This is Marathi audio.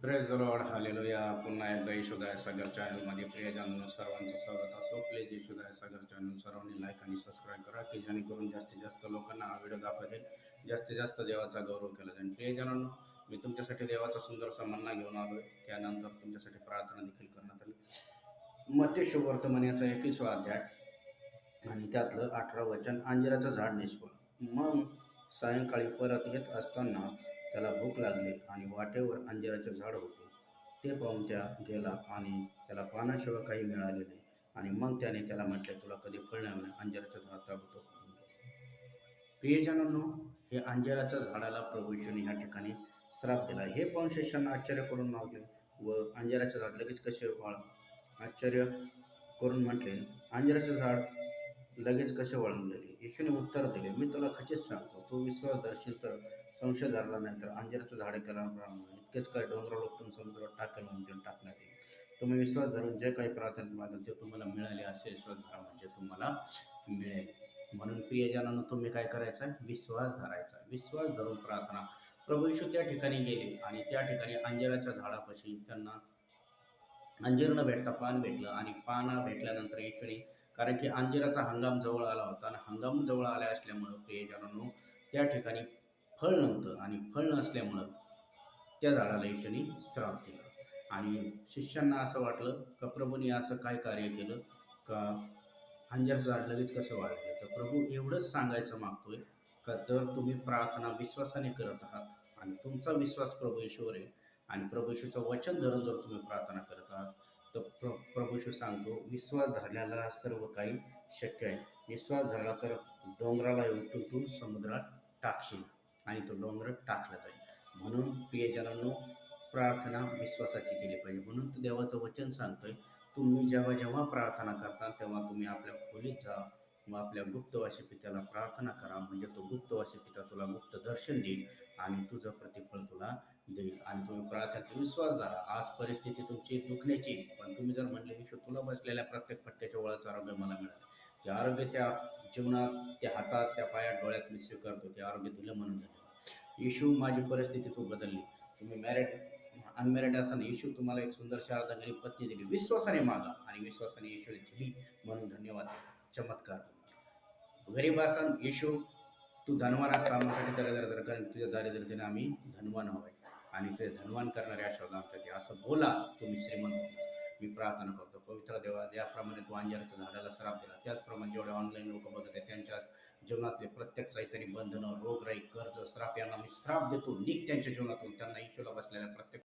Praise the Lord hallelujah. पुन्हा एकदा यशोदाय सागर चॅनलमध्ये प्रियजनांनो सर्वांचं स्वागत असो. प्लीज यशोदाय सागर चॅनल सर्वांनी लाईक आणि सबस्क्राईब करा की जेणेकरून जास्तीत जास्त लोकांना हा व्हिडिओ दाखवतील, जास्तीत जास्त देवाचा गौरव केला जाईल. प्रियजनांनो, मी तुमच्यासाठी देवाचा सुंदरसा मन्ना घेऊन आलोय. त्यानंतर तुमच्यासाठी प्रार्थना देखील करण्यात आली. मत्ती शुभवर्तमान याचा 21वा अध्याय आणि त्यातलं 18 वचन, अंजिराचं झाड निष्फळ. मग सायंकाळी परत येत असताना त्याला भूक लागली आणि वाटेवर अंजिराचे झाड होते. ते पाहून त्या गेला आणि त्याला पानाशिवाय काही मिळाले नाही. आणि मग त्याने त्याला म्हटले, तुला कधी फळ नाही म्हणे. अंजिराचं झाड ताबडतोब फळून गेले. प्रियजनांनो, हे अंजिराच्या झाडाला प्रभू येशूने ह्या ठिकाणी श्राप दिला. हे पाहून शिष्यांना आश्चर्य करून लागले व अंजिराचे झाड लगेच कसे आश्चर्य करून म्हटले, अंजिराचे झाड लगेच कसे वळून गेले. येशूने उत्तर दिले, मी तुला खचित सांगतो, तू विश्वास धरशील तर संशय धरला नाही तर अंजिराचं झाडे केल्याप्रमाणे इतकेच काय डोंगरावर उपटून समुद्रात टाकेल म्हणून टाकण्यात येईल. तुम्ही विश्वास धरून जे काही प्रार्थना मागाल ते तुम्हाला मिळाले, असे विश्वास धरा म्हणजे तुम्हाला मिळेल. म्हणून प्रियजनांनो, तुम्ही काय करायचं, विश्वास धरायचा. विश्वास धरून प्रार्थना. प्रभू येशू त्या ठिकाणी गेले आणि त्या ठिकाणी अंजिराच्या झाडापाशी त्यांना अंजीर न भेटता पान भेटलं. आणि पान भेटल्यानंतर येशूने, कारण की अंजिराचा हंगाम जवळ आला होता आणि हंगाम जवळ आला असल्यामुळं प्रियजनांनो त्या ठिकाणी फळ नव्हतं आणि फळ नसल्यामुळं त्या झाडाला येशूने श्राप दिला. आणि शिष्यांना असं वाटलं का प्रभूने असं काय कार्य केलं का अंजीराचं झाड लगेच कसं वाढलं. तर प्रभू एवढंच सांगायचं मागतोय का जर तुम्ही प्रार्थना विश्वासाने करत आहात आणि तुमचा विश्वास प्रभू येशूवर आहे आणि प्रभू येशूचं वचन धरून जर तुम्ही प्रार्थना करत आहात तर प्रभू येशू सांगतो, विश्वास धरल्याला सर्व काही शक्य आहे. विश्वास धरला तर डोंगराला उपटून तू समुद्रात टाकशील आणि तो डोंगर टाकला जाईल. म्हणून प्रियजनांनो, प्रार्थना विश्वासाची केली पाहिजे. म्हणून तर देवाचं वचन सांगतोय, तुम्ही जेव्हा जेव्हा प्रार्थना करता तेव्हा तुम्ही आपल्या खोलीत जा व आपल्या गुप्तवासी पित्याला प्रार्थना करा, म्हणजे तो गुप्तवासी पिता तुला गुप्त दर्शन देईल आणि तुझं प्रतिफळ तुला देईल. आणि तुम्ही प्रार्थनेत विश्वास धरा. आज परिस्थिती तुमची दुखण्याची, पण तुम्ही जर म्हणले, येशू तुला बसलेल्या प्रत्येक फटक्याच्या वळाचं आरोग्य मला मिळालं, ते आरोग्य त्या जीवनात, त्या हातात, त्या पायात, डोळ्यात मी स्वीकारतो, ते आरोग्य दिलं म्हणून धन्यवाद. येशू माझी परिस्थिती तू बदलली. तुम्ही अनमॅरिड असताना येशू तुम्हाला एक सुंदरशी अर्धांगिनी पत्नी दिली. विश्वासाने मागा आणि विश्वासाने येशूने दिली म्हणून धन्यवाद. चमत्कार होणार. गरीब असाल, येशू तू धनवान असतानासाठी दरिद्र, कारण तुझ्या दारिद्र्याने आम्ही धनवान हवंय आणि ते धनवान करणारे शब्द आमच्या ते असं बोला, तुम्ही श्रीमंत होणार. मी प्रार्थना करतो पवित्र देवा, ज्याप्रमाणे तू अंजिराच्या झाडाला श्राप दिला, त्याचप्रमाणे जेवढे ऑनलाईन लोक बघत आहेत त्यांच्या जीवनातले प्रत्येक साहित्याने बंधनं, रोगराई, कर्ज, श्राप यांना मी श्राप देतो. निघ त्यांच्या जीवनातून. त्यांना येशूला बसलेल्या प्रत्येक